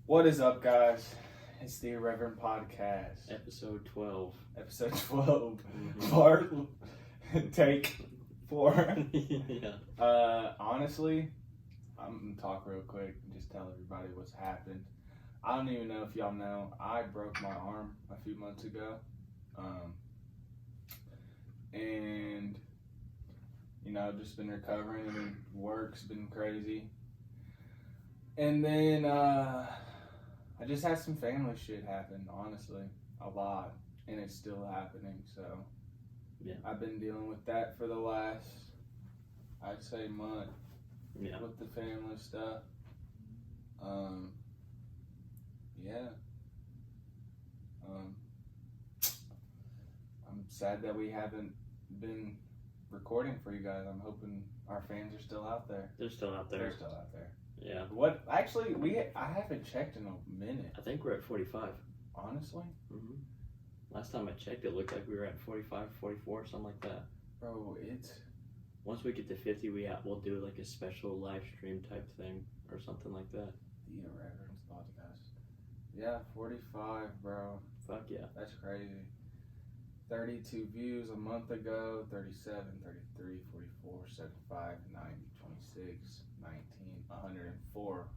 What is up, guys? It's the Irreverent Podcast. Episode 12. Episode 12. Part take 4. Yeah. Honestly, I'm going to talk real quick and just tell everybody what's happened. I don't even know if y'all know, I broke my arm a few months ago. And, you know, just been recovering and work's been crazy. And then, I just had some family shit happen, honestly, a lot, and it's still happening, so yeah. I've been dealing with that for the last, I'd say, month, with the family stuff. I'm sad that we haven't been recording for you guys. I'm hoping our fans are still out there. They're still out there. They're still out there. Yeah. What? Actually, I haven't checked in a minute. I think we're at 45. Honestly? Mm-hmm. Last time I checked, it looked like we were at 45, 44, something like that. Bro, Once we get to 50, we'll do like a special live stream type thing or something like that. The Irreverent Podcast. Yeah, 45, bro. Fuck yeah. That's crazy. 32 views a month ago, 37, 33, 44, 75, 90, 26, 19, 104.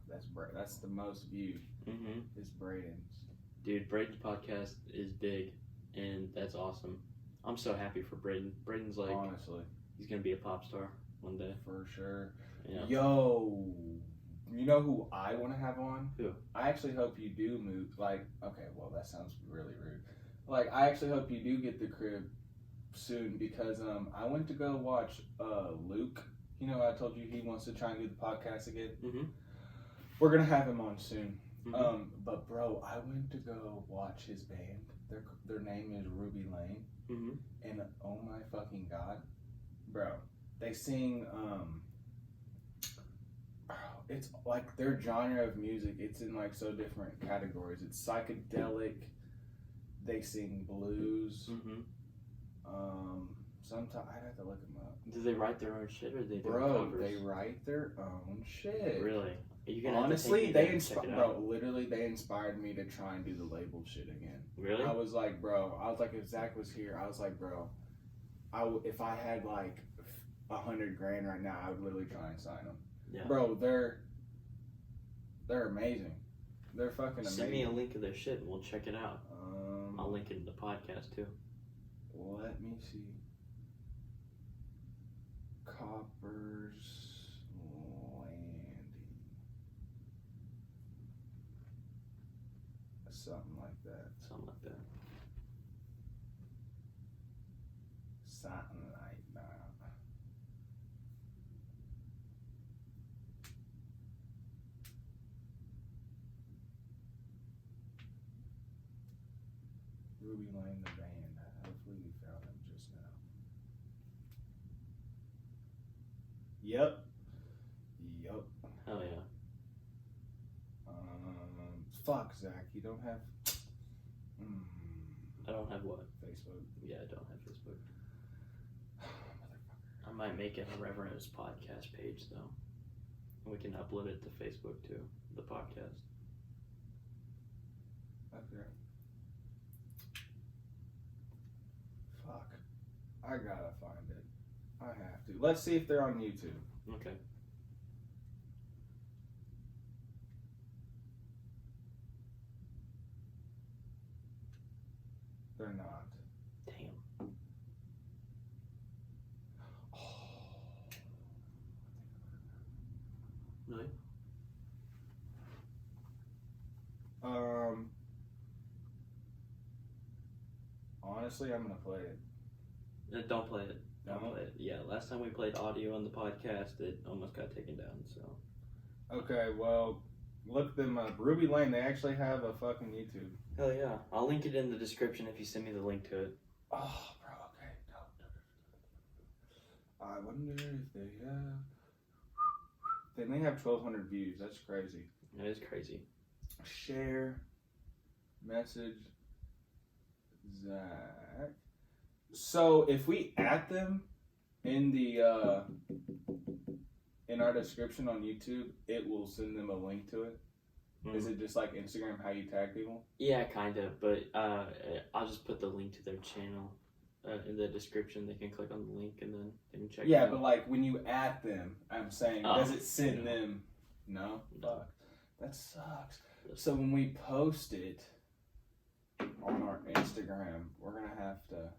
That's the most viewed. Mm-hmm. Is Braden's. Dude, Braden's podcast is big, and that's awesome. I'm so happy for Braden. Braden's like, honestly, he's gonna be a pop star one day. For sure. Yeah. Yo, you know who I want to have on? Who? I actually hope you do move. Like, okay, well, that sounds really rude. Like, I actually hope you do get the crib soon because I went to go watch Luke. You know, I told you he wants to try and do the podcast again. Mm-hmm. We're gonna have him on soon. Mm-hmm. But bro, I went to go watch his band. Their name is Ruby Lane. Mm-hmm. And oh my fucking god, bro, they sing. It's like their genre of music. It's in like so different categories. It's psychedelic. They sing blues. Mm-hmm. Sometimes I'd have to look them up. Do they write their own shit or do they do Bro, covers? they write their own shit. Really? Honestly, they inspired me to try and do the label shit again. Really? I was like, if Zack was here, I was like, bro, if I had like $100,000 right now, I would literally try and sign them. Yeah. Bro, they're amazing. They're fucking amazing. Send me a link of their shit and we'll check it out. I'll link it in the podcast too. Let me see. Copper's Landing. Something like that. Something like that. Something like that. Ruby Lane, the band. Hopefully we found them just now. Yep. Hell yeah. Fuck, Zack, you don't have. I don't have what? Facebook. Yeah, I don't have Facebook. I might make an Irreverent podcast page though. We can upload it to Facebook too, the podcast. Okay. Fuck. I gotta find it. I have to. Let's see if they're on YouTube. Okay. They're not. Damn. Really? Honestly, I'm gonna play it. Don't play it. Don't No? play it. Yeah, last time we played audio on the podcast, it almost got taken down, so. Okay, well, look them up. Ruby Lane, they actually have a fucking YouTube. Hell yeah. I'll link it in the description if you send me the link to it. Oh, bro, okay. No. I wonder if they have. Then they have 1,200 views. That's crazy. That is crazy. Share. Message. Zack. So if we add them in the in our description on YouTube, it will send them a link to it. Is it just like Instagram, how you tag people? Yeah, kind of. But I'll just put the link to their channel in the description. They can click on the link and then they can check it Yeah, out. but like when you add them, I'm saying, does it send them? No? No. That sucks. So when we post it on our Instagram, we're going to have to...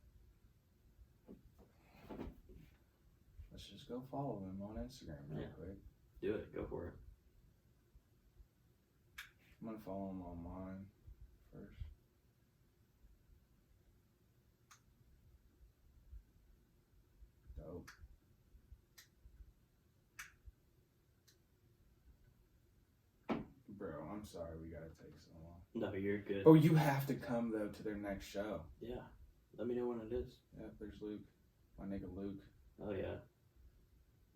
Let's just go follow them on Instagram real quick. Do it. Go for it. I'm going to follow them on mine first. Dope. Bro, I'm sorry we gotta take so long. No, you're good. Oh, you have to come though to their next show. Yeah. Let me know when it is. Yeah, there's Luke. My nigga Luke. Oh, yeah.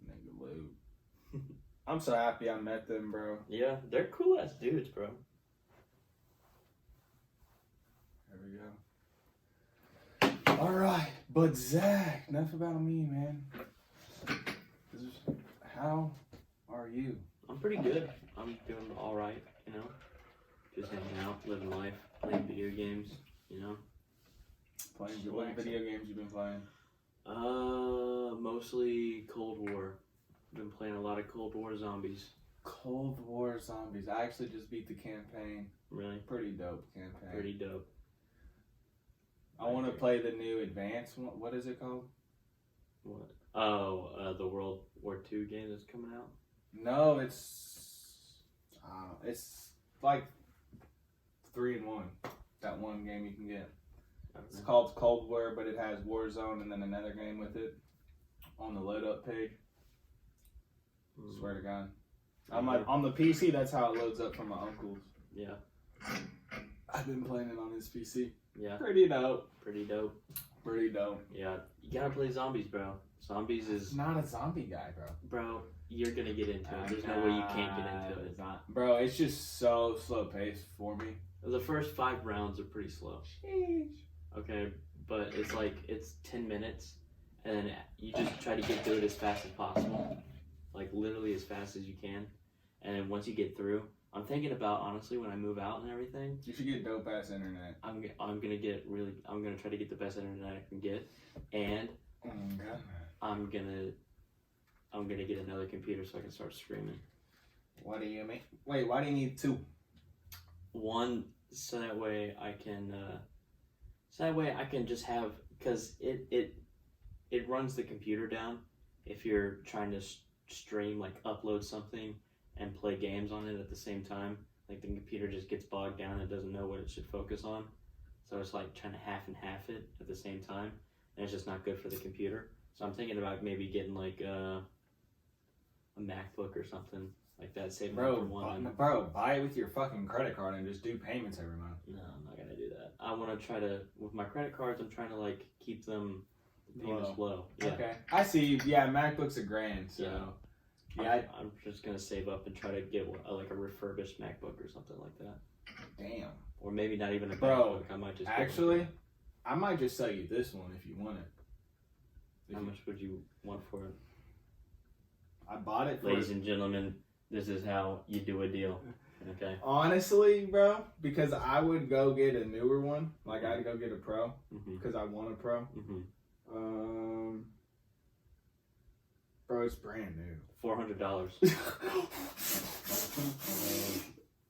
Nigga Luke. I'm so happy I met them, bro. Yeah, they're cool ass dudes, bro. There we go. Alright, but Zach, enough about me, man. How are you? I'm pretty good. I'm doing all right, you know. Just hanging out, living life, playing video games, you know. Playing what video games you been playing? Mostly Cold War. Been playing a lot of Cold War Zombies. Cold War Zombies. I actually just beat the campaign. Really? Pretty dope campaign. Pretty dope. I want to play the new advanced one. What is it called? What? Oh, the World War II game that's coming out? No, it's like 3-in-1. That one game you can get. It's called Cold War, but it has Warzone and then another game with it on the load up page. Swear to God. I'm like, on the PC, that's how it loads up from my uncle's. Yeah. I've been playing it on his PC. Yeah. Pretty dope. Pretty dope. Pretty dope. Yeah. You gotta play Zombies, bro. Zombies is... Not a zombie guy, bro. Bro, you're gonna get into it. There's no way you can't get into it. Bro, it's just so slow paced for me. The first 5 rounds are pretty slow. Sheesh. Okay, but it's like, it's 10 minutes, and then you just try to get through it as fast as possible. Like, literally as fast as you can. And then once you get through, I'm thinking about, honestly, when I move out and everything. You should get dope ass internet. I'm gonna try to get the best internet I can get. And I'm gonna get another computer so I can start streaming. What do you mean? Wait, why do you need 2? One, so that way I can just have, because it runs the computer down if you're trying to stream, like upload something and play games on it at the same time. Like the computer just gets bogged down and doesn't know what it should focus on. So it's like trying to half and half it at the same time, and it's just not good for the computer. So I'm thinking about maybe getting like a MacBook or something like that. Save money for one. Bro, buy it with your fucking credit card and just do payments every month. No, I'm not gonna do that. I want to try to, with my credit cards, I'm trying to like keep them payments low. Yeah. Okay, I see. Yeah, MacBook's $1,000. So yeah, I'm just gonna save up and try to get like a refurbished MacBook or something like that. Damn. Or maybe not even a MacBook. I might just I might just sell you this one if you want it. How much would you want for it? I bought it for... Ladies and gentlemen, this is how you do a deal. Okay. Honestly, bro, because I would go get a newer one. Like, I'd go get a Pro because I want a Pro. Bro, it's brand new. $400.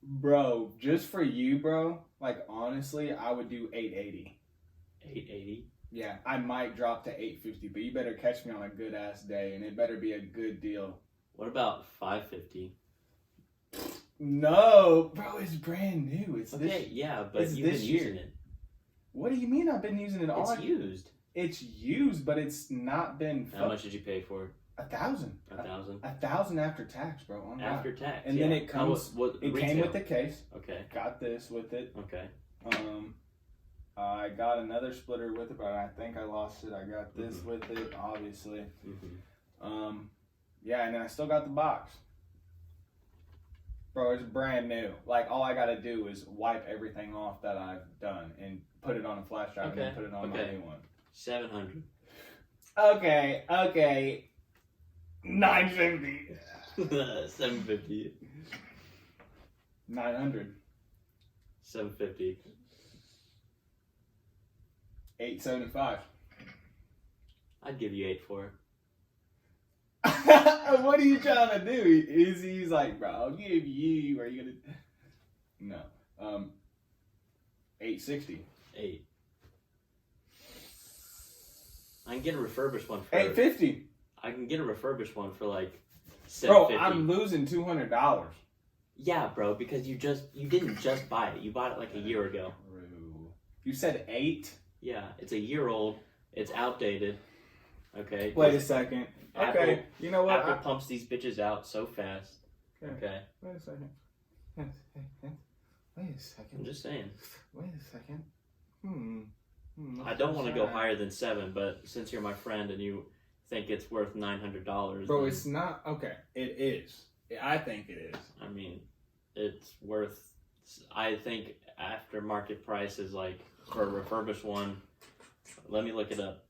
Bro, just for you, bro, like, honestly, I would do $880. $880? Yeah, I might drop to $850, but you better catch me on a good ass day, and it better be a good deal. What about $550? No, bro, it's brand new. It's okay, this, yeah, but you've been using it. What do you mean I've been using it all? It's used. It's used, but it's not been... How much did you pay for it? $1,000. $1,000? $1,000 after tax, bro. After tax, and then it comes... It came with the case. Okay. Got this with it. Okay. I got another splitter with it, but I think I lost it. I got this with it, obviously. Yeah, and then I still got the box. Bro, it's brand new. Like, all I gotta do is wipe everything off that I've done and put it on a flash drive and then put it on my new one. $700. Okay. $950. $750. 900. 750. 875. I'd give you 8 for it. What are you trying to do? He's like, bro, I'll give you. Are you gonna? No. 860. 8. I can get a refurbished one for 850. I can get a refurbished one for like Bro, 750. I'm losing $200. Yeah, bro, because you didn't just buy it. You bought it like a year ago. You said 8? Yeah, it's a year old. It's outdated. Okay. Wait a second. Apple, Okay, you know what? Apple pumps these bitches out so fast. Okay. Wait a second. Wait a second. I'm just saying. Wait a second. I don't want to go higher than 7, but since you're my friend and you think it's worth $900, bro, it's not. Okay, it is. I think it is. I mean, it's worth. I think after market price is like for a refurbished one. Let me look it up.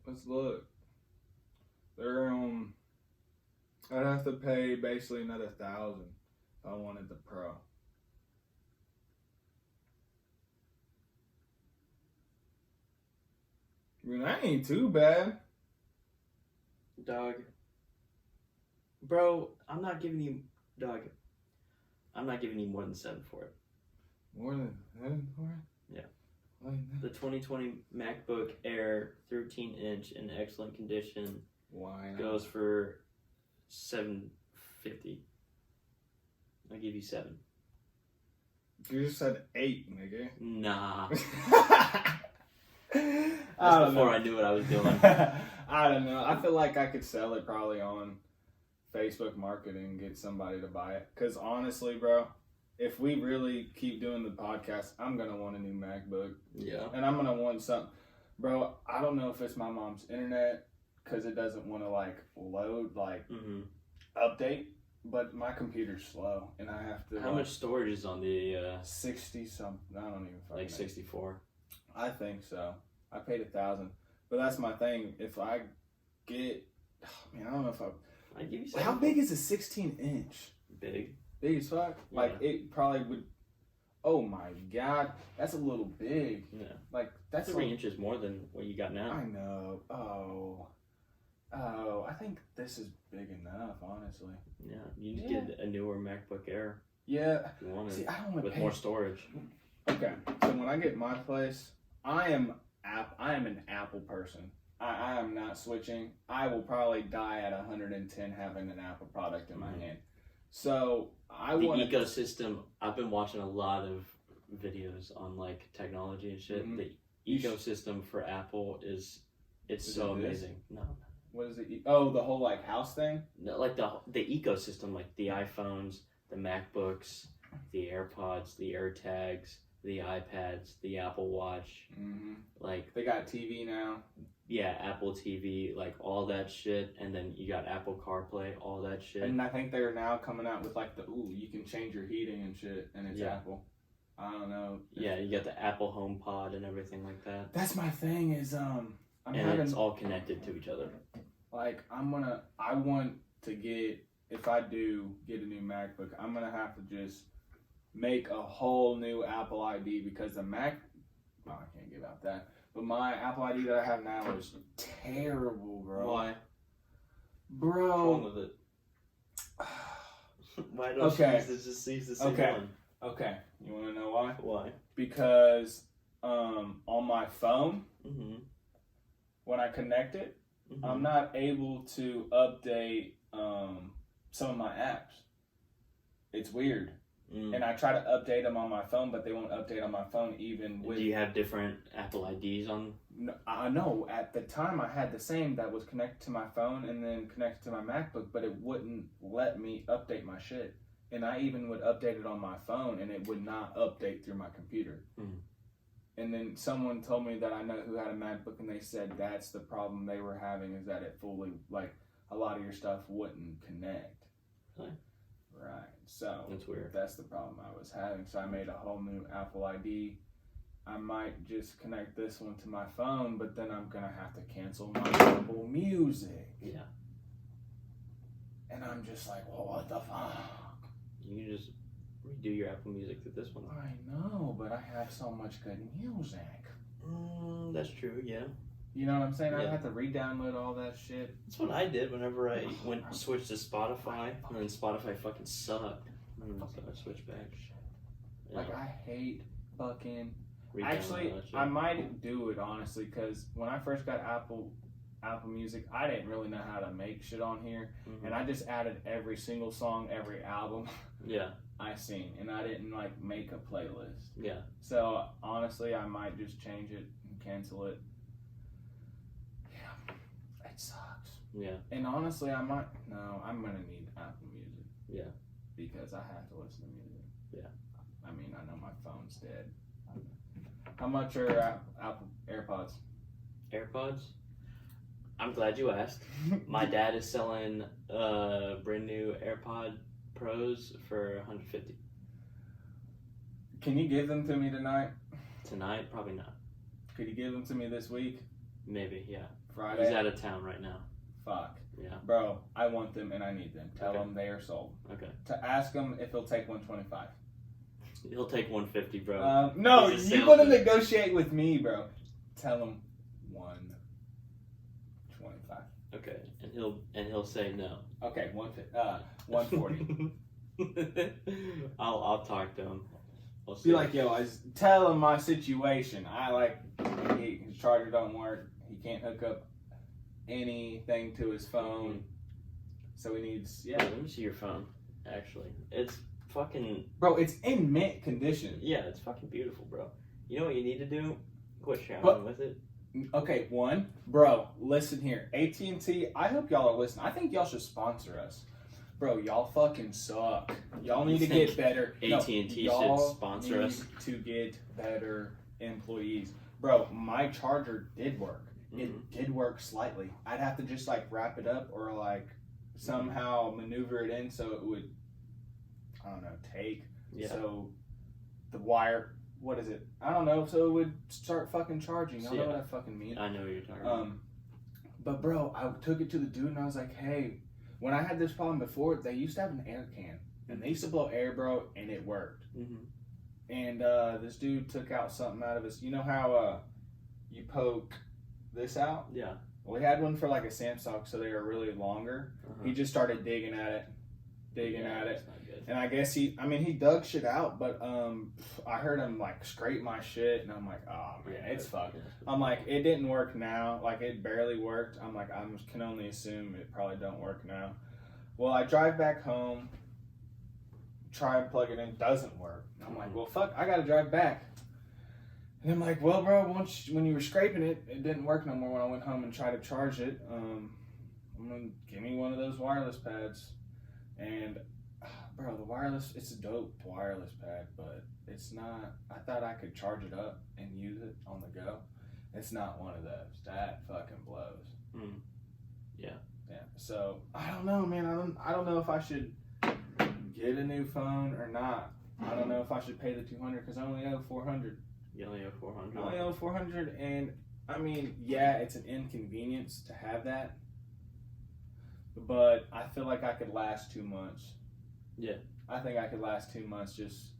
Let's look. They're I'd have to pay basically another $1,000 if I wanted the Pro. I mean, that ain't too bad. Dog. Bro, I'm not giving you more than 7 for it. More than 7 for it? Yeah. Like The 2020 MacBook Air 13-inch in excellent condition why not? goes for $750. I'll give you 7. You just said 8, nigga. Nah. I That's don't before know. I knew what I was doing. I don't know. I feel like I could sell it probably on Facebook Marketing and get somebody to buy it. Because honestly, bro, if we really keep doing the podcast, I'm going to want a new MacBook. Yeah. And I'm going to want something. Bro, I don't know if it's my mom's internet because it doesn't want to, like, load, like, update. But my computer's slow. And I have to... How much storage is on the... 60-something. I don't even fucking like know. 64? I think so. I paid $1,000. But that's my thing. If I get... man, I don't know if I... I'd give you 7. How big is a 16-inch? Big. Big as fuck? Yeah. Like, it probably would... Oh, my God. That's a little big. Yeah. Like, that's 3 like... inches more than what you got now. I know. Oh, I think this is big enough, honestly. Yeah. You just get a newer MacBook Air Yeah. if you want it. See, I don't want to With pay... more storage. Okay, so when I get my place, I am an Apple person. I am not switching. I will probably die at 110 having an Apple product in my hand. So I The want ecosystem, I've been watching a lot of videos on like technology and shit. Mhm. The ecosystem for Apple it's Is so it this? amazing. No. What is it? Oh, the whole like house thing. No, like the ecosystem, like the iPhones, the MacBooks, the AirPods, the AirTags, the iPads, the Apple Watch, Mm-hmm. like They got TV now. yeah, Apple TV, like all that shit, and then you got Apple CarPlay, all that shit. And I think they're now coming out with like you can change your heating and shit, and it's Yeah. Apple. I don't know. Yeah, you got the Apple HomePod and everything like that, That's my thing is I'm and having it's all connected to each other. like I want to get, if I do get a new MacBook, I'm gonna have to just make a whole new Apple ID because the Mac, oh, I can't give out that, but my Apple ID that I have now is terrible, bro. Why? Bro. What's wrong with it? Why don't Okay. you just use the same Okay. one? Okay, you want to know why? Why? Because on my phone, Mm-hmm. when I connect it, Mm-hmm. I'm not able to update some of my apps. It's weird. Mm. And I try to update them on my phone, but they won't update on my phone even with... Do you have different Apple IDs on? No, I know. At the time, I had the same that was connected to my phone and then connected to my MacBook, but it wouldn't let me update my shit. And I even would update it on my phone, and it would not update through my computer. Mm. And then someone told me that I know who had a MacBook, and they said that's the problem they were having, is that it fully, like, a lot of your stuff wouldn't connect. Really? Right. So That's weird. that's the problem I was having. So I made a whole new Apple ID, I might just connect this one to my phone, but then I'm gonna have to cancel my Apple Music. Yeah. And I'm just like, well, what the fuck? You can just redo your Apple Music with this one. I know, but I have so much good music. That's true, yeah. You know what I'm saying? Yeah. I have to re-download all that shit. That's what I did whenever I switched to Spotify, and then Spotify fucking sucked. And so I switched back. Yeah. Like, I hate fucking... Re-download Actually, that shit. I might do it, honestly, because when I first got Apple Music, I didn't really know how to make shit on here, and I just added every single song, every album I sing, and I didn't, like, make a playlist. Yeah. So, honestly, I might just change it and cancel it. Yeah, it sucks. Yeah. And honestly, I'm gonna need Apple Music. Yeah. Because I have to listen to music. Yeah. I mean, I know my phone's dead. How much are Apple AirPods? AirPods? I'm glad you asked. My dad is selling brand new AirPod Pros for $150. Can you give them to me tonight? Tonight? Probably not. Could you give them to me this week? Maybe, yeah. Friday? He's out of town right now. Fuck. Yeah. Bro, I want them and I need them. Tell them they are sold. Okay. To ask him if he'll take 125. He'll take 150, bro. No, you want to negotiate with me, bro. Tell him 125. Okay, and he'll say no. Okay, 140. I'll talk to him. We'll see. Be like, yo, tell him my situation. His charger don't work. He can't hook up anything to his phone. So he needs, Let me see your phone, actually. It's fucking... Bro, it's in mint condition. Yeah, it's fucking beautiful, bro. You know what you need to do? Quit showering with it. Okay, bro, listen here. AT&T, I hope y'all are listening. I think y'all should sponsor us. Bro, y'all fucking suck. Y'all need to get better. AT&T should sponsor us. To get better employees. Bro, my charger did work. It did work slightly. I'd have to just like wrap it up or like somehow maneuver it in so it would, I don't know, take. Yeah. So the wire, what is it? I don't know. So it would start fucking charging. I know what I fucking mean. I know what you're talking about. But bro, I took it to the dude and I was like, hey, when I had this problem before, they used to have an air can. And they used to blow air, bro, and it worked. And this dude took out something out of his, you know how you poke this out? Yeah. Well, he had one for like a Samsung, so they were really longer. He just started digging at it. That's not good. And I guess he dug shit out, but I heard him like scrape my shit, and I'm like, oh man, it's fucked. I'm like, it didn't work now, like it barely worked. I'm like, I can only assume it probably don't work now. Well, I drive back home, try and plug it in, doesn't work. I'm like, well, fuck, I gotta drive back. And I'm like, well, bro, when you were scraping it, it didn't work no more when I went home and tried to charge it. I'm gonna give me one of those wireless pads. And, bro, it's a dope wireless pad, but it's not, I thought I could charge it up and use it on the go. It's not one of those. That fucking blows. Yeah. Yeah. So, I don't know, man. I don't know if I should get a new phone or not. I don't know if I should pay the $200 because I only owe $400. You only owe $400. I only owe $400, and I mean, yeah, it's an inconvenience to have that, but I feel like I could last 2 months. Yeah. I think I could last 2 months just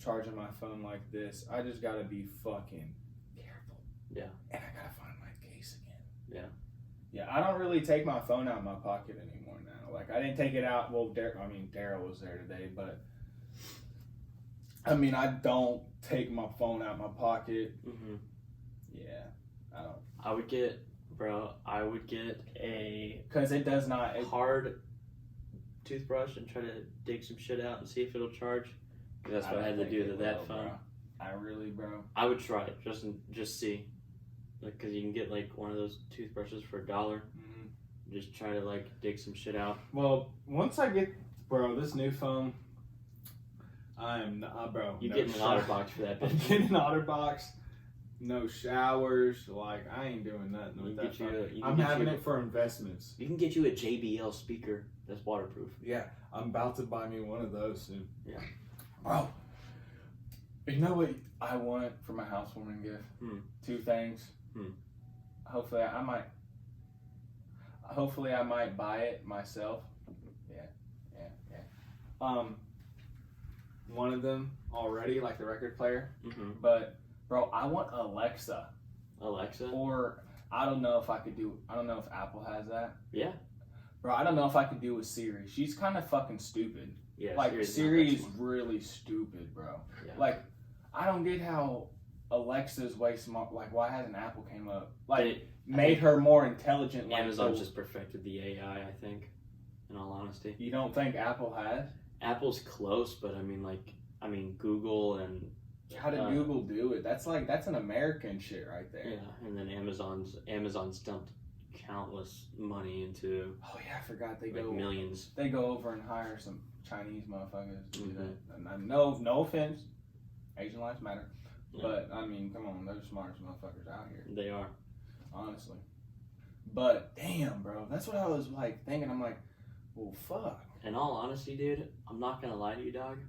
charging my phone like this. I just gotta be fucking careful. Yeah. And I gotta find my case again. Yeah. Yeah, I don't really take my phone out of my pocket anymore now. Like, I didn't take it out. Well, Daryl was there today, but I mean, I don't take my phone out of my pocket. Yeah, I don't. I would get a because it does not hard toothbrush and try to dig some shit out and see if it'll charge. That's what I had to do to that phone. Bro. I would try it just see, like, cause you can get like one of those toothbrushes for $1. Just try to like dig some shit out. Well, once I get, bro, this new phone, I'm not, bro. You getting an OtterBox for that bitch? I'm getting an OtterBox. No showers. Like, I ain't doing nothing with that phone. I'm having it for investments. You can get you a JBL speaker that's waterproof. Yeah, I'm about to buy me one of those soon. Yeah. Bro, You know what I want for my housewarming gift? 2 things. Hopefully I might buy it myself. Yeah. One of them already, like the record player. But bro, I want Alexa. Or I don't know if Apple has that. Yeah. Bro, I don't know if I could do with Siri. She's kind of fucking stupid. Yeah. Like Siri is really stupid, bro. Yeah. Like I don't get how Alexa's way smart. Like why hasn't Apple came up? Like made her more intelligent. Like, Amazon just perfected the AI, I think. In all honesty. You don't think Apple has? Apple's close, but I mean Google and. How did Google do it? That's an American shit right there. Yeah, and then Amazon's dumped countless money into. Oh yeah, I forgot they go millions. They go over and hire some Chinese motherfuckers to do that. And no offense, Asian lives matter, but I mean, come on, they're the smartest motherfuckers out here. They are, honestly. But damn, bro, that's what I was like thinking. I'm like, well, fuck. In all honesty, dude, I'm not gonna lie to you, dog.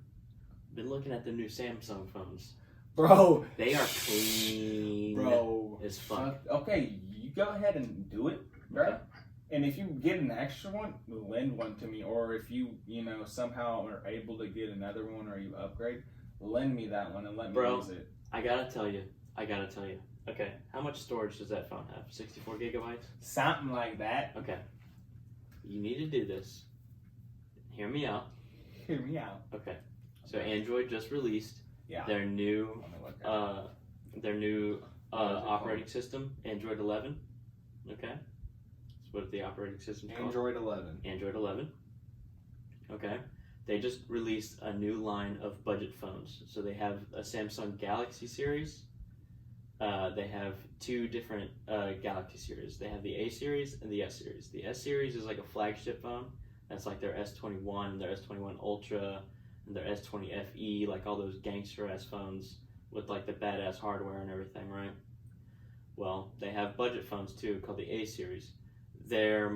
Been looking at the new Samsung phones, bro. They are clean, bro, as fuck. Okay, you go ahead and do it, bro. Okay. And if you get an extra one, lend one to me. Or if you somehow are able to get another one, or you upgrade, lend me that one and let me use it. I gotta tell you. Okay, how much storage does that phone have? 64 gigabytes? Something like that. Okay. You need to do this. Hear me out. Okay. So Android just released their new operating system, Android 11. Okay. That's what the operating system is called. Android 11. Android 11. Okay. They just released a new line of budget phones. So they have a Samsung Galaxy series. They have 2 different Galaxy series. They have the A series and the S series. The S series is like a flagship phone. That's like their S21, their S21 Ultra, and their S20 FE, like all those gangster ass phones with like the badass hardware and everything, right? Well, they have budget phones too, called the A series. They're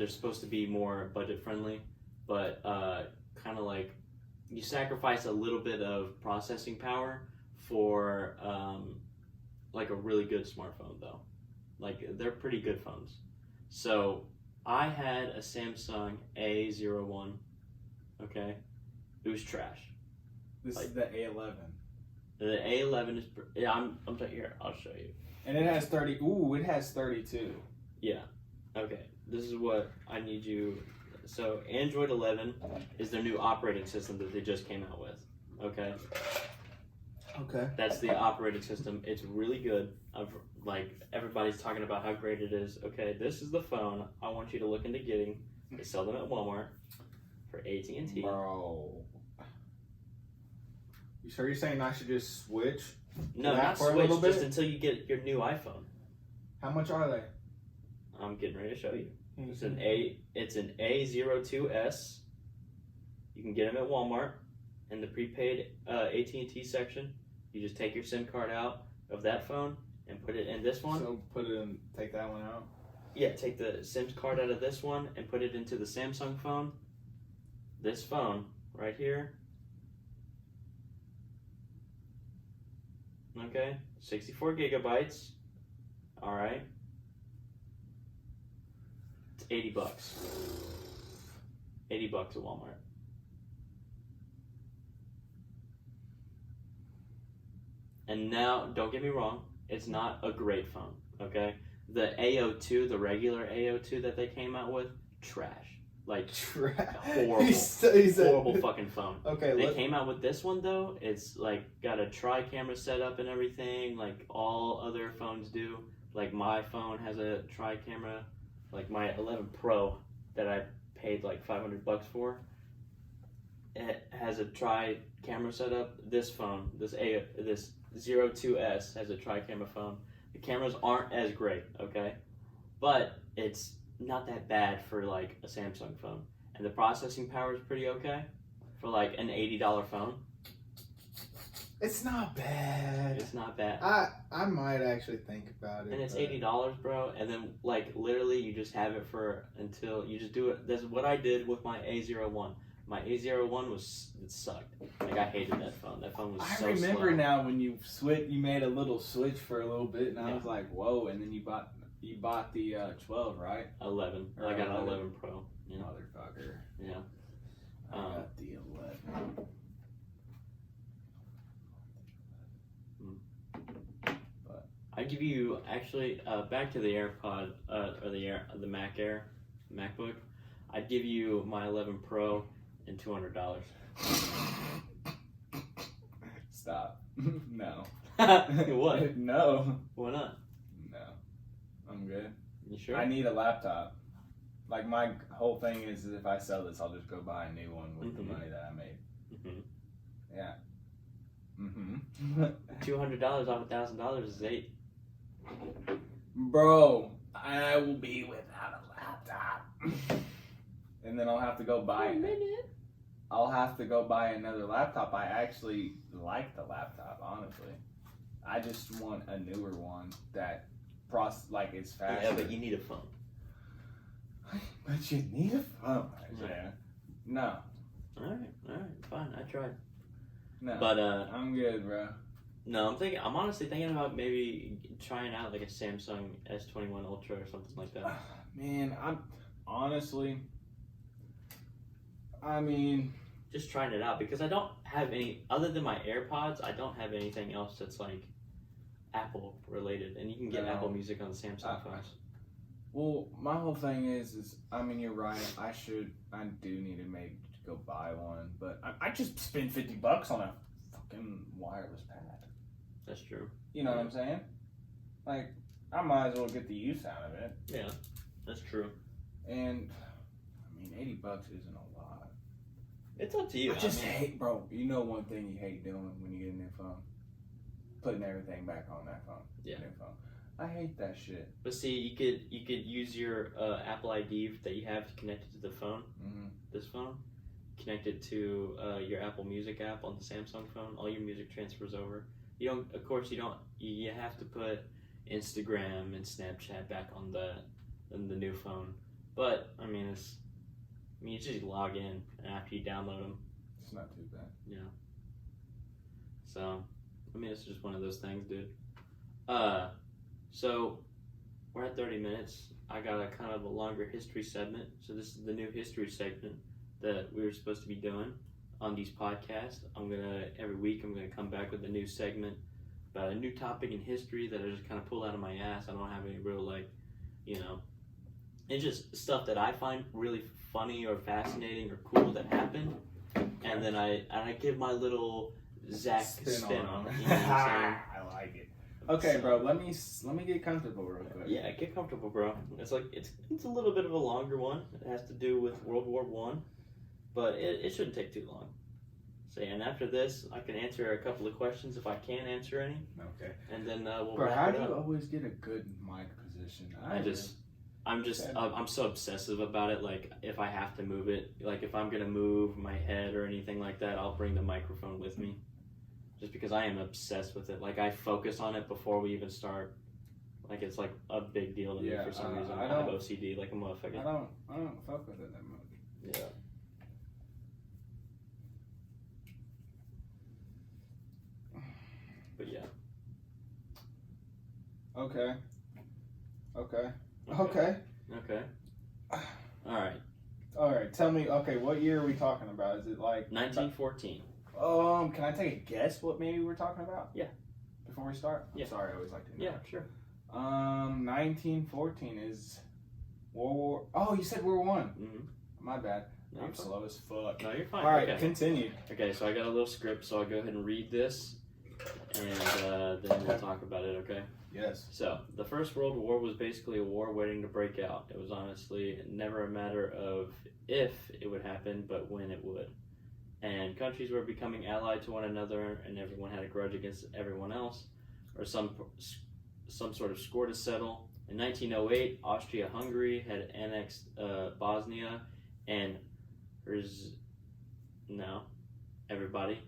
supposed to be more budget friendly, but kind of like you sacrifice a little bit of processing power for like a really good smartphone though. Like they're pretty good phones. So I had a Samsung A01, okay? It was trash. This is the A11. The A11 is, I'm here, I'll show you. And it has 30, it has 32. Yeah, okay. This is what I need you, so Android 11 is their new operating system that they just came out with, okay? Okay. That's the operating system. It's really good. Everybody's talking about how great it is. Okay, this is the phone I want you to look into getting. They sell them at Walmart for AT&T. Bro. You sure you're saying I should just switch? No, not switch, just until you get your new iPhone. How much are they? I'm getting ready to show you. It's an A02s. You can get them at Walmart in the prepaid AT&T section. You just take your SIM card out of that phone and put it in this one. So take that one out? Yeah, take the SIM card out of this one and put it into the Samsung phone. This phone right here. Okay, 64 gigabytes. All right. It's $80. $80 at Walmart. And now, don't get me wrong, it's not a great phone, okay? The A02, the regular A02 that they came out with, trash. Like, horrible, horrible fucking phone. Okay, they came out with this one, though. It's, like, got a tri-camera setup and everything, like all other phones do. Like, my phone has a tri-camera. Like, my 11 Pro that I paid, like, $500 for, it has a tri-camera setup. This phone, this 02S has a tri-camera phone. The cameras aren't as great, okay? But it's not that bad for like a Samsung phone. And the processing power is pretty okay for like an $80 phone. It's not bad. It's not bad. I might actually think about it. And it's $80, bro. And then like literally you just have it for until you just do it. That's what I did with my A01. My A01 it sucked. Like, I hated that phone. That phone was so I remember slow. now when you made a little switch for a little bit, and I was like, whoa! And then you bought the 12, right? 11. Or I got an 11. 11 Pro. Yeah. Motherfucker. Yeah. I got the 11. I'd give you, actually, back to the AirPod, or the Mac Air, MacBook. I'd give you my 11 Pro and $200. Stop. No. What? No. Why not? No. I'm good. You sure? I need a laptop. Like, my whole thing is if I sell this, I'll just go buy a new one with the money that I made. Yeah. $200 off $1,000 is $8. Bro, I will be without a laptop. And then I'll have to go buy it. I'll have to go buy another laptop. I actually like the laptop, honestly. I just want a newer one that is faster. Yeah, but you need a phone. But you need a phone. Yeah. No. Alright, fine. I tried. No. But I'm good, bro. No, I'm honestly thinking about maybe trying out like a Samsung S21 Ultra or something like that. Man, I mean, just trying it out because I don't have any other than my AirPods. I don't have anything else that's like Apple related, and you can get Apple Music on the Samsung phones. Well, my whole thing is I mean, you're right. I do need to maybe go buy one, but I just spend $50 on a fucking wireless pad. That's true. You know what I'm saying? Like, I might as well get the use out of it. Yeah, that's true. And I mean, $80 isn't a lot. It's up to you. I hate, bro. You know one thing you hate doing when you get a new phone? Putting everything back on that phone. Yeah. New phone. I hate that shit. But see, you could use your Apple ID that you have connected to the phone. Mm-hmm. This phone, connect it to your Apple Music app on the Samsung phone. All your music transfers over. You don't. Of course, you don't. You have to put Instagram and Snapchat back on the new phone. But I mean, you just log in after you download them. It's not too bad. Yeah. So, I mean, it's just one of those things, dude. So we're at 30 minutes. I got a kind of a longer history segment. So this is the new history segment that we were supposed to be doing on these podcasts. Every week I'm gonna come back with a new segment about a new topic in history that I just kind of pull out of my ass. I don't have any real it's just stuff that I find really funny or fascinating or cool that happened, and then I give my little Zack spin on it. You know what I'm saying? I like it. Okay, bro. Let me get comfortable real quick. Yeah, get comfortable, bro. It's a little bit of a longer one. It has to do with World War One, but it shouldn't take too long. So, and after this, I can answer a couple of questions if I can answer any. Okay. And then we'll bro, wrap how it do you up. always get a good mic position? I'm so obsessive about it. Like, if I have to move it, like if I'm gonna move my head or anything like that, I'll bring the microphone with me. Just because I am obsessed with it. Like, I focus on it before we even start. Like, it's like a big deal to me for some reason. I have OCD like a motherfucker. I don't fuck with it that much. Yeah. But yeah. Okay. All right. Tell me. Okay, what year are we talking about? Is it like 1914? Can I take a guess what maybe we're talking about? Yeah. Before we start? Yeah. I'm sorry, I always like to know. Yeah, sure. 1914 is World War. Oh, you said World War One. Mm-hmm. My bad. No, I'm slow as fuck. No, you're fine. All right, okay. Continue. Okay, so I got a little script, so I'll go ahead and read this, and then we'll talk about it, okay? Yes. So, the First World War was basically a war waiting to break out. It was honestly never a matter of if it would happen, but when it would. And countries were becoming allied to one another, and everyone had a grudge against everyone else, or some sort of score to settle. In 1908, Austria-Hungary had annexed Bosnia, and everybody,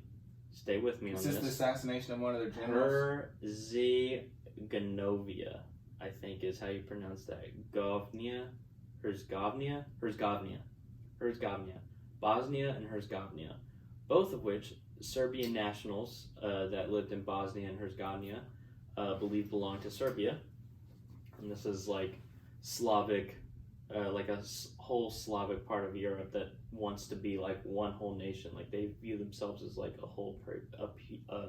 stay with me on this. Is this the assassination of one of their generals? Herzegovina, I think is how you pronounce that. Herzgovnia. Bosnia and Herzegovina, both of which Serbian nationals that lived in Bosnia and Herzegovina believe belong to Serbia. And this is like Slavic, like a whole Slavic part of Europe that wants to be like one whole nation. Like they view themselves as like a whole,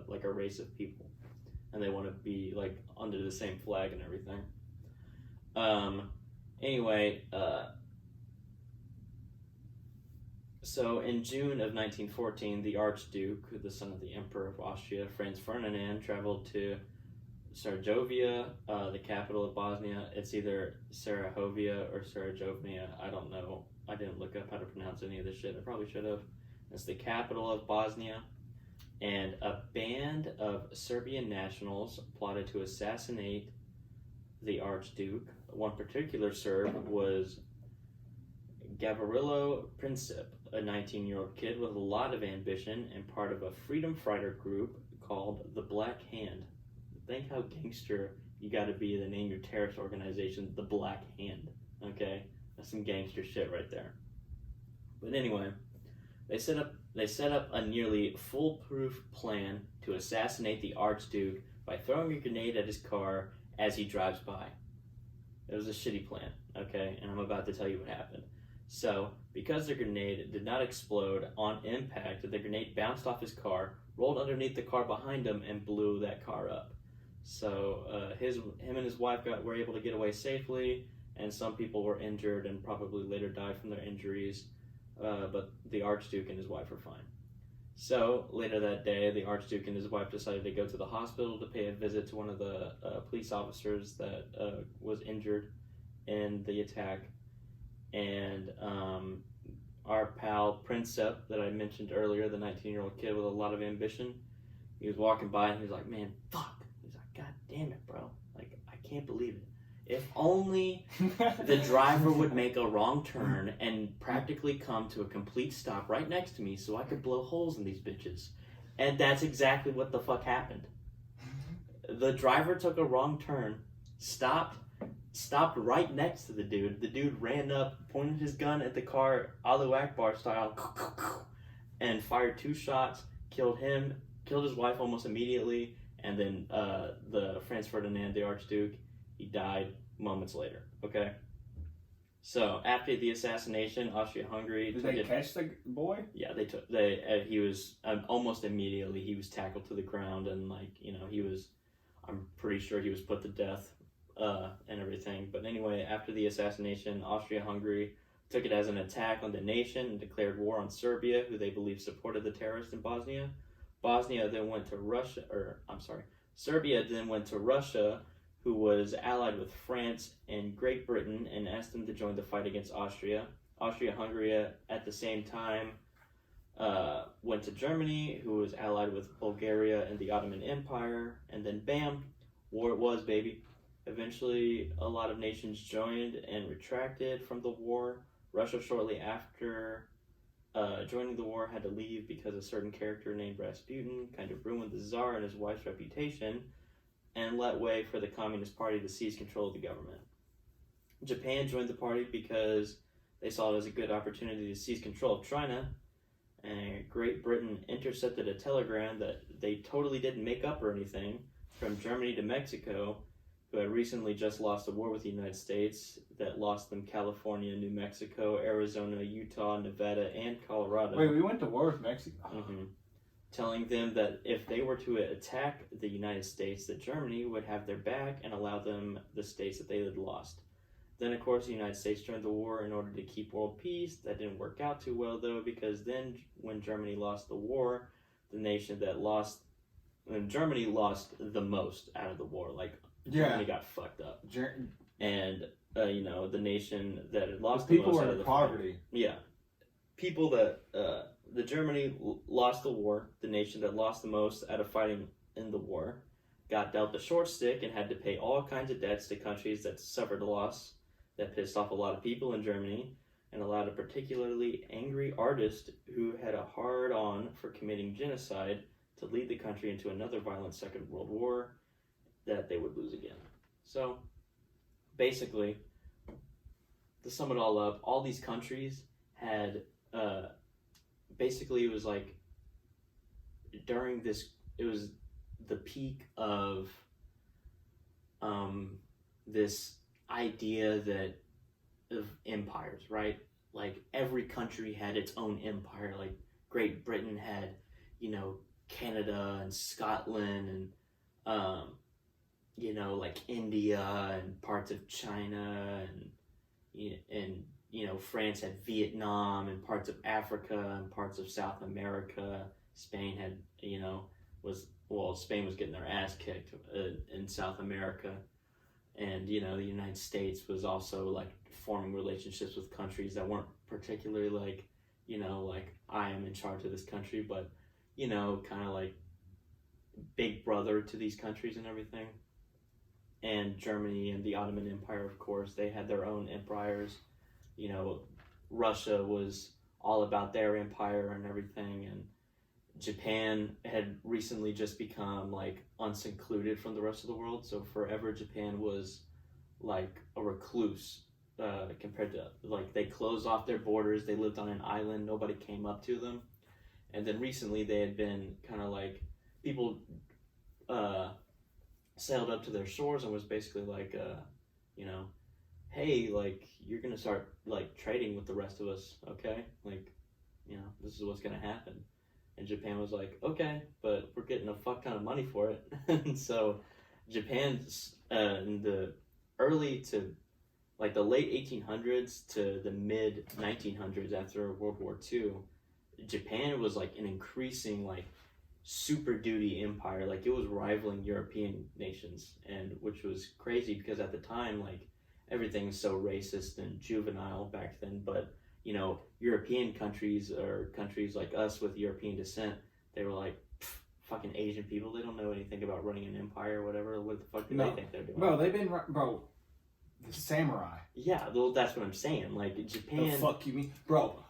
like a race of people, and they want to be like under the same flag and everything. Anyway, so in June of 1914, the Archduke, the son of the Emperor of Austria, Franz Ferdinand, traveled to Sarajevo, the capital of Bosnia. It's either Sarajevo or Sarajevo. I don't know. I didn't look up how to pronounce any of this shit. I probably should have. It's the capital of Bosnia. And a band of Serbian nationals plotted to assassinate the Archduke. One particular Serb was Gavrilo Princip, a 19-year-old kid with a lot of ambition and part of a freedom fighter group called the Black Hand. Think how gangster you gotta be to name your terrorist organization the Black Hand, okay? That's some gangster shit right there. But anyway, they set up a nearly foolproof plan to assassinate the Archduke by throwing a grenade at his car as he drives by. It was a shitty plan, okay? And I'm about to tell you what happened. So, because the grenade did not explode on impact, the grenade bounced off his car, rolled underneath the car behind him, and blew that car up. So him and his wife were able to get away safely, and some people were injured and probably later died from their injuries, but the Archduke and his wife were fine. So later that day, the Archduke and his wife decided to go to the hospital to pay a visit to one of the police officers that was injured in the attack. And our pal Princip that I mentioned earlier, the 19-year-old kid with a lot of ambition, he was walking by and he was like, man, fuck. God damn it, bro. Like, I can't believe it. If only the driver would make a wrong turn and practically come to a complete stop right next to me so I could blow holes in these bitches. And that's exactly what the fuck happened. The driver took a wrong turn, stopped right next to the dude. The dude ran up, pointed his gun at the car, Allahu Akbar style, and fired 2 shots, killed him, killed his wife almost immediately. And then the Franz Ferdinand, the Archduke, he died moments later. Okay. So after the assassination, Austria-Hungary. Did they catch the boy? Yeah, they took. He was almost immediately. He was tackled to the ground, and he was. I'm pretty sure he was put to death, and everything. But anyway, after the assassination, Austria-Hungary took it as an attack on the nation and declared war on Serbia, who they believed supported the terrorists in Bosnia. Serbia then went to Russia, who was allied with France and Great Britain, and asked them to join the fight against Austria. Austria-Hungary at the same time went to Germany, who was allied with Bulgaria and the Ottoman Empire, and then bam, war it was, baby. Eventually, a lot of nations joined and retracted from the war. Russia, shortly after joining the war, had to leave because a certain character named Rasputin kind of ruined the Tsar and his wife's reputation and let way for the Communist Party to seize control of the government. Japan joined the party because they saw it as a good opportunity to seize control of China, and Great Britain intercepted a telegram that they totally didn't make up or anything from Germany to Mexico, who had recently just lost a war with the United States that lost them California, New Mexico, Arizona, Utah, Nevada, and Colorado. Wait, we went to war with Mexico? Mm-hmm. Telling them that if they were to attack the United States, that Germany would have their back and allow them the states that they had lost. Then, of course, the United States joined the war in order to keep world peace. That didn't work out too well, though, because then when Germany lost the war, Germany lost the most out of the war. Germany got fucked up. And, the nation that had lost the most people out were of the in poverty. fight, yeah. People that, the Germany lost the war, the nation that lost the most out of fighting in the war, got dealt the short stick and had to pay all kinds of debts to countries that suffered a loss that pissed off a lot of people in Germany and allowed a particularly angry artist who had a hard-on for committing genocide to lead the country into another violent Second World War that they would lose again. So, basically, to sum it all up, all these countries had basically it was like during this, it was the peak of this idea that of empires, right? Like every country had its own empire. Like Great Britain had, you know, Canada and Scotland and you know, like India and parts of China and you know, France had Vietnam and parts of Africa and parts of South America. Spain had, you know, Spain was getting their ass kicked in South America. And, you know, the United States was also, like, forming relationships with countries that weren't particularly, like, you know, like, I am in charge of this country, but, you know, kind of like big brother to these countries and everything. And Germany and the Ottoman Empire, of course, they had their own empires. You know, Russia was all about their empire and everything, and Japan had recently just become like unsecluded from the rest of the world. So forever Japan was like a recluse compared to, like, they closed off their borders. They lived on an island. Nobody came up to them. And then recently they had been kind of like, people sailed up to their shores and was basically like, you know, hey, like, you're going to start like trading with the rest of us. Okay. Like, you know, this is what's going to happen. And Japan was like, okay, but we're getting a fuck ton of money for it. And so Japan, in the early to, like, the late 1800s to the mid 1900s, after World War II, Japan was like an increasing, like, super duty empire. Like, it was rivaling European nations, and which was crazy because at the time, like, everything was so racist and juvenile back then. But, you know, European countries, or countries like us with European descent, they were like, fucking Asian people, they don't know anything about running an empire or whatever. What the fuck do they think they're doing? Bro, they've been, bro, the samurai. Yeah, well, that's what I'm saying. Like, Japan. The fuck you mean? Bro,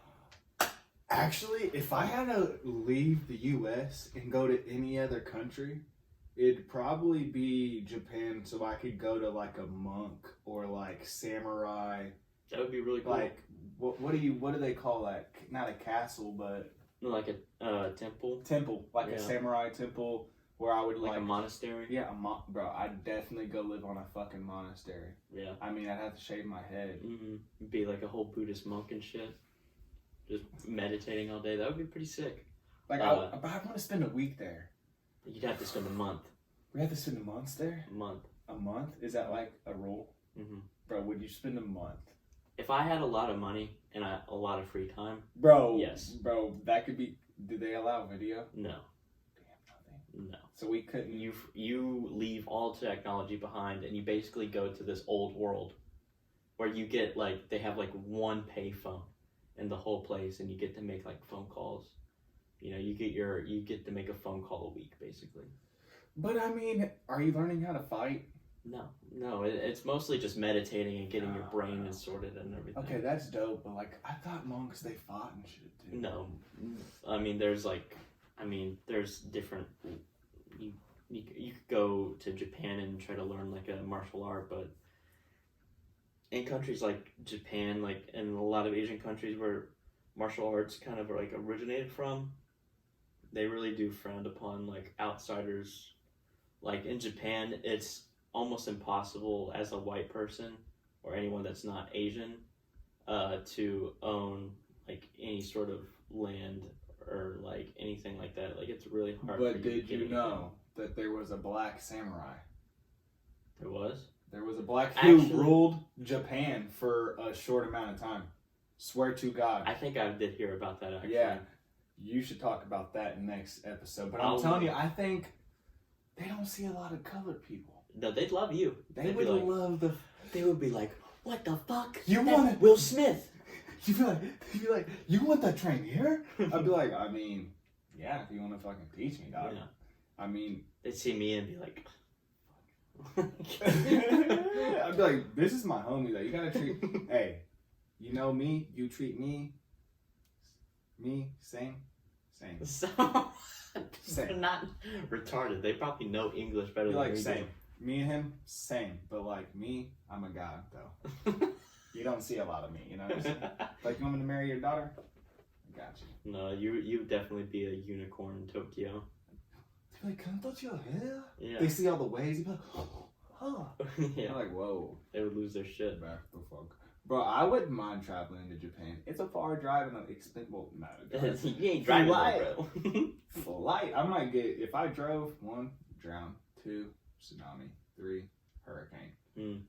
actually, if I had to leave the U.S. and go to any other country, it'd probably be Japan, so I could go to like a monk or like samurai. That would be really cool. Like, what do they call that? Not a castle, but like a temple. Temple, like a samurai temple, where I would like a monastery. Yeah, bro, I'd definitely go live on a fucking monastery. Yeah. I mean, I'd have to shave my head. Mm-hmm. Be like a whole Buddhist monk and shit, just meditating all day. That would be pretty sick. Like, but I want to spend a week there. You'd have to spend a month. We have to spend a month there. A month. A month? Is that like a rule? Mm-hmm. Bro, would you spend a month? If I had a lot of money and a lot of free time, bro. Yes. Bro, that could be. Do they allow video? No. Damn, nothing. No. So we couldn't. You leave all technology behind, and you basically go to this old world, where you get, like, they have like one payphone in the whole place, and you get to make like phone calls. You know, you get to make a phone call a week, basically. But I mean, are you learning how to fight? No, it's mostly just meditating and getting your brain sorted and everything. Okay, that's dope, but like, I thought monks, they fought and shit too. No, I mean, there's different, you could go to Japan and try to learn like a martial art, but in countries like Japan, like, and a lot of Asian countries where martial arts kind of like originated from, they really do frown upon like outsiders. Like in Japan, it's almost impossible as a white person or anyone that's not Asian to own like any sort of land or like anything like that. Like, it's really hard. But did you know that there was a black samurai? There was? There was a black who ruled Japan for a short amount of time. Swear to God. I think I did hear about that, actually. Yeah. You should talk about that next episode. But I'm telling you, I think they don't see a lot of colored people. No, they'd love you. They would love the... They would be like, what the fuck? You want Will Smith? You'd be like, you want that train here? I'd be like, I mean, yeah, if you want to fucking teach me, dog. Yeah. I mean... They'd see me and be like... I'd be like, this is my homie, though. You gotta treat... Hey, you know me, you treat me, same. So, Same. they're not retarded. They probably know English better than we same. do. Me and him, same. But like me, I'm a god, though. You don't see a lot of me, you know what I'm saying? Like, you want me to marry your daughter? Gotcha. No, you would definitely be a unicorn in Tokyo. They're like, can I touch your hair? Yeah. They see all the waves. You'd be like, oh. Yeah. They're like, whoa. They would lose their shit. Back the fuck. Bro, I wouldn't mind traveling to Japan. It's a far drive and an expensive. Well, not a drive. You ain't driving Flight. there, bro. Flight. I might get, if I drove, 1, drown, 2, tsunami, 3, hurricane.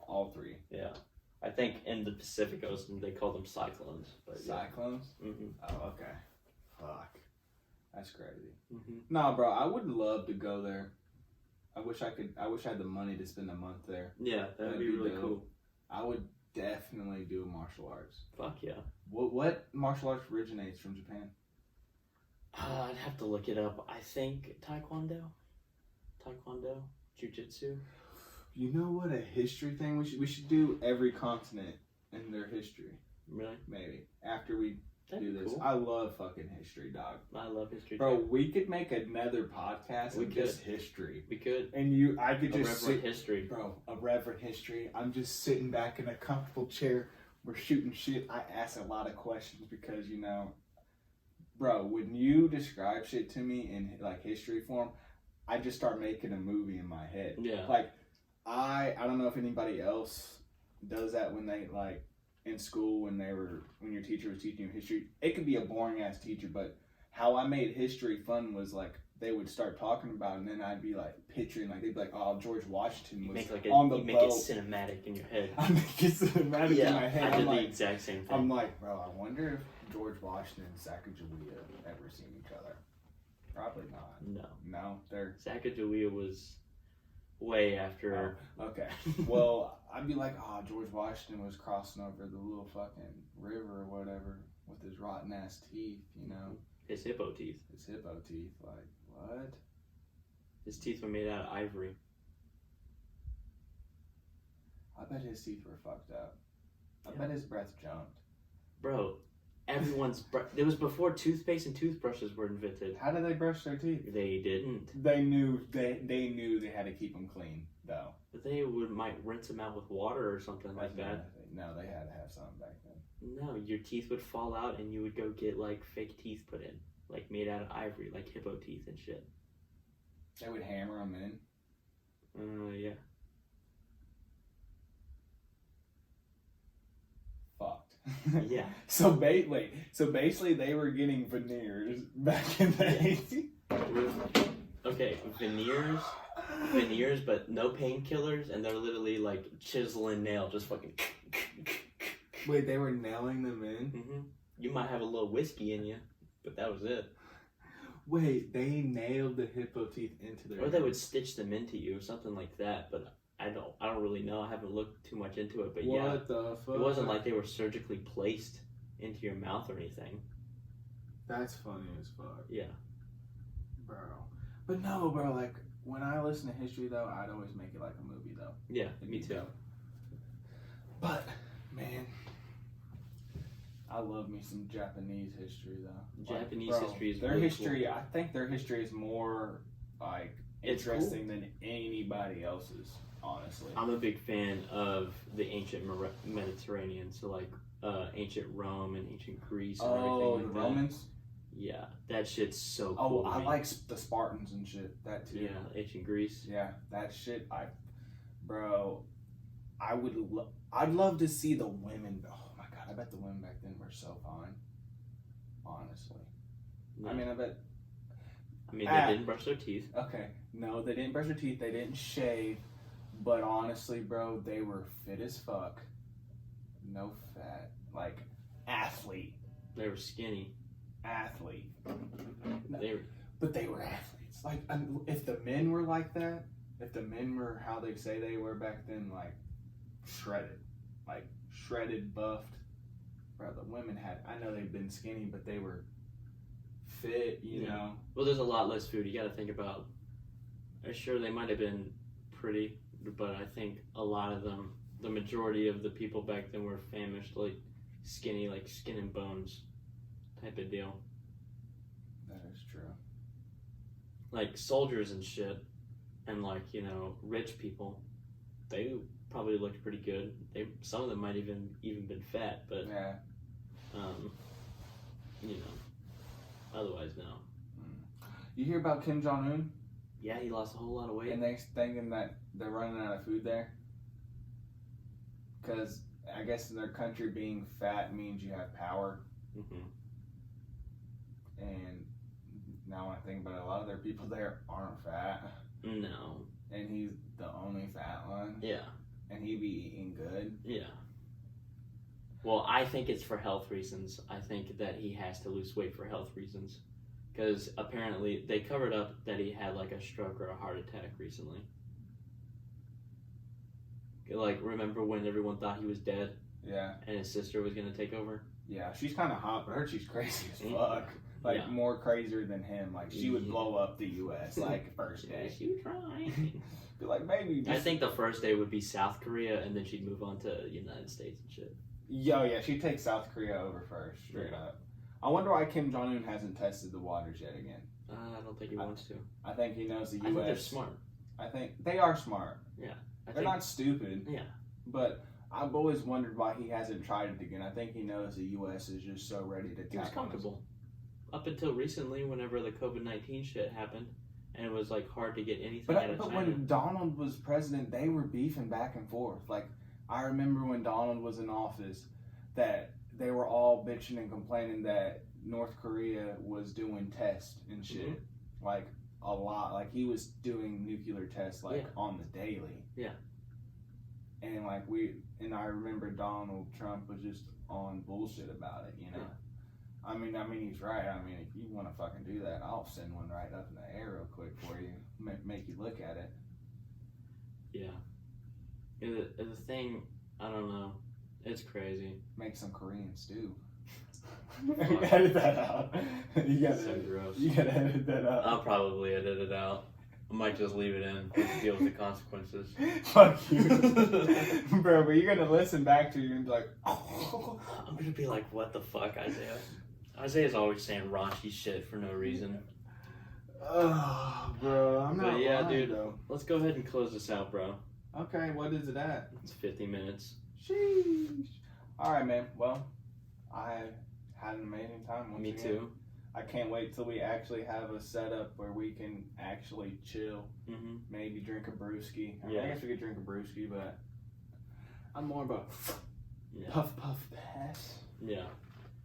All 3. Yeah. I think in the Pacific Ocean they call them cyclones. But Cyclones? Yeah. Mm-hmm. Oh, okay. Fuck. That's crazy. Mm-hmm. Nah, bro, I would love to go there. I wish I had the money to spend a month there. Yeah, that'd be really dope. cool. I would definitely do martial arts. Fuck yeah. What martial arts originates from Japan? I'd have to look it up. I think Taekwondo, Jiu-Jitsu. You know what a history thing we should do every continent in their history. Really? Maybe after we That'd do be this. cool. I love fucking history, dog. I love history. Bro, too. we could make another podcast We of could. just history. We could. And I could just Irreverent sit, history. bro, Irreverent history. I'm just sitting back in a comfortable chair. We're shooting shit. I ask a lot of questions because, you know, bro, when you describe shit to me in like history form, I just start making a movie in my head. Yeah. Like, I don't know if anybody else does that when they, like, in school when your teacher was teaching you history. It could be a boring ass teacher, but how I made history fun was like they would start talking about it, and then I'd be like picturing, like they'd be like, oh, George Washington was on the boat. Make it cinematic in your head. I make it cinematic in my head. I did I'm the like, exact same thing. I'm like, bro, I wonder if George Washington and Sacagawea have ever seen each other. Probably not. No, they're Sacagawea was way after. Oh, okay. Well, I'd be like, oh, George Washington was crossing over the little fucking river or whatever with his rotten ass teeth, you know? His hippo teeth. His hippo teeth. Like, what? His teeth were made out of ivory. I bet his teeth were fucked up. I bet his breath jumped. Bro, everyone's it was before toothpaste and toothbrushes were invented. How did they brush their teeth? They didn't. They knew they had to keep them clean, though. But they might rinse them out with water or something like that. No, they had to have something back then. No, your teeth would fall out and you would go get like fake teeth put in, like made out of ivory, like hippo teeth and shit. They would hammer them in. Yeah. Fucked. Yeah. So basically they were getting veneers back in the 80s. Okay, veneers, but no painkillers, and they're literally like chiseling nail, just fucking. Wait, they were nailing them in? Mm-hmm. You might have a little whiskey in you, but that was it. Wait, they nailed the hippo teeth into their Or they would stitch them into you, or something like that. But I don't really know. I haven't looked too much into it. But what the fuck? It wasn't like they were surgically placed into your mouth or anything. That's funny as fuck. Yeah. Bro. But no, bro, like, when I listen to history, though, I'd always make it like a movie, though. Yeah, me too. But, man, I love me some Japanese history, though. Japanese history is their really history, cool. I think their history is more, like, interesting than anybody else's, honestly. I'm a big fan of the ancient Mediterranean, so, like, ancient Rome and ancient Greece and everything like the Romans? Yeah, that shit's so cool. Oh, I like the Spartans and shit. That too. Yeah, ancient Greece. Yeah, that shit. Bro, I'd love to see the women. Oh my god, I bet the women back then were so fine. Honestly, Yeah. I mean, they didn't brush their teeth. Okay, no, they didn't brush their teeth. They didn't shave. But honestly, bro, they were fit as fuck. No fat, like athlete. They were skinny. Athlete. But they were athletes. Like, if the men were like that, if the men were how they say they were back then, like shredded, buffed, bro, the women I know they've been skinny, but they were fit, you know. Well, there's a lot less food. You got to think about. Sure, they might have been pretty, but I think a lot of them, the majority of the people back then were famished, like skinny, like skin and bones type of deal. That is true. Like soldiers and shit, and like, you know, rich people, they probably looked pretty good. Some of them might even been fat, but you know. Otherwise, no. You hear about Kim Jong-un? Yeah, he lost a whole lot of weight. And they're thinking that they're running out of food there? Because I guess in their country, being fat means you have power. Mm-hmm. And now when I think about it, a lot of their people there aren't fat. No. And he's the only fat one. Yeah. And he be eating good. Yeah. Well, I think it's for health reasons. I think that he has to lose weight for health reasons. Because apparently they covered up that he had like a stroke or a heart attack recently. Like, remember when everyone thought he was dead? Yeah. And his sister was going to take over? Yeah, she's kind of hot, but I heard she's crazy as fuck. Like, yeah. more crazier than him. Like, she would blow up the U.S., like, first day. She would try. Be like, maybe. I think the first day would be South Korea, and then she'd move on to United States and shit. Yeah, she'd take South Korea over first, straight up. I wonder why Kim Jong-un hasn't tested the waters yet again. I don't think he wants to. I think he knows the U.S. I think they're smart. I think they are smart. Yeah. They're not stupid. Yeah. But I've always wondered why he hasn't tried it again. I think he knows the U.S. is just so ready to He was comfortable. Up until recently, whenever the COVID-19 shit happened, and it was like hard to get anything out of But China. when Donald was president, they were beefing back and forth. Like, I remember when Donald was in office, that they were all bitching and complaining that North Korea was doing tests and shit. Mm-hmm. Like, a lot. Like, he was doing nuclear tests, like, on the daily. Yeah. And, like, I remember Donald Trump was just on bullshit about it, you know? Yeah. I mean, he's right. I mean, if you want to fucking do that, I'll send one right up in the air real quick for you. Make you look at it. Yeah. The thing, I don't know. It's crazy. Make some Korean stew. Edit that out. You gotta, gross. You gotta edit that out. I'll probably edit it out. I might just leave it in to deal with the consequences. Fuck you. Bro, but you're gonna listen back to it and be like, oh. I'm gonna be like, what the fuck, Isaiah? Isaiah's always saying raunchy shit for no reason. Oh, bro, I'm not. But yeah, lying, dude, though. Let's go ahead and close this out, bro. Okay, what is it at? It's 50 minutes. Sheesh. Alright, man. Well, I had an amazing time once again. Me too. I can't wait till we actually have a setup where we can actually chill. Mm-hmm. Maybe drink a brewski. I guess we could drink a brewski, but I'm more of a puff pass. Yeah.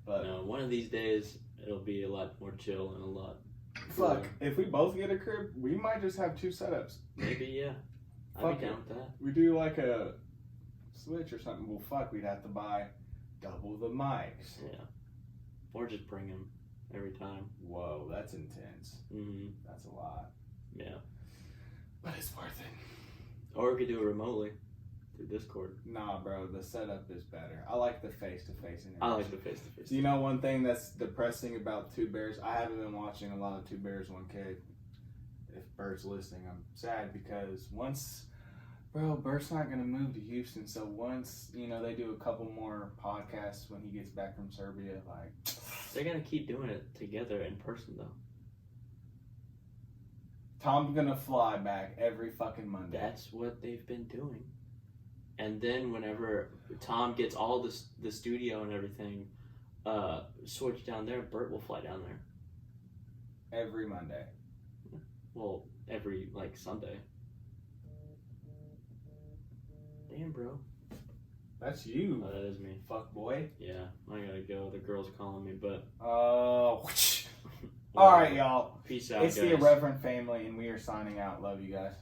But no, one of these days it'll be a lot more chill and a lot cooler. Fuck, if we both get a crib, we might just have 2 setups. Maybe, yeah. I'd be down with that. We do like a Switch or something. Well, fuck, we'd have to buy double the mics. Yeah. Or just bring them every time. Whoa, that's intense. Mm-hmm. That's a lot. Yeah. But it's worth it. Or we could do it remotely through Discord. Nah, bro, the setup is better. I like the face-to-face interaction. I like the face-to-face. So you know one thing that's depressing about Two Bears? I haven't been watching a lot of Two Bears, One Cave. If Bert's listening, I'm sad because Bert's not going to move to Houston, so once, they do a couple more podcasts when he gets back from Serbia, like... They're going to keep doing it together in person, though. Tom's going to fly back every fucking Monday. That's what they've been doing. And then whenever Tom gets all the studio and everything sorted down there, Bert will fly down there. Every Monday. Well, every, Sunday. Damn, bro. That's you. Oh, that is me. Fuck boy. Yeah, I gotta go. The girl's calling me, but... Oh. Alright, y'all. Peace out, It's guys. the Irreverent family, and we are signing out. Love you guys.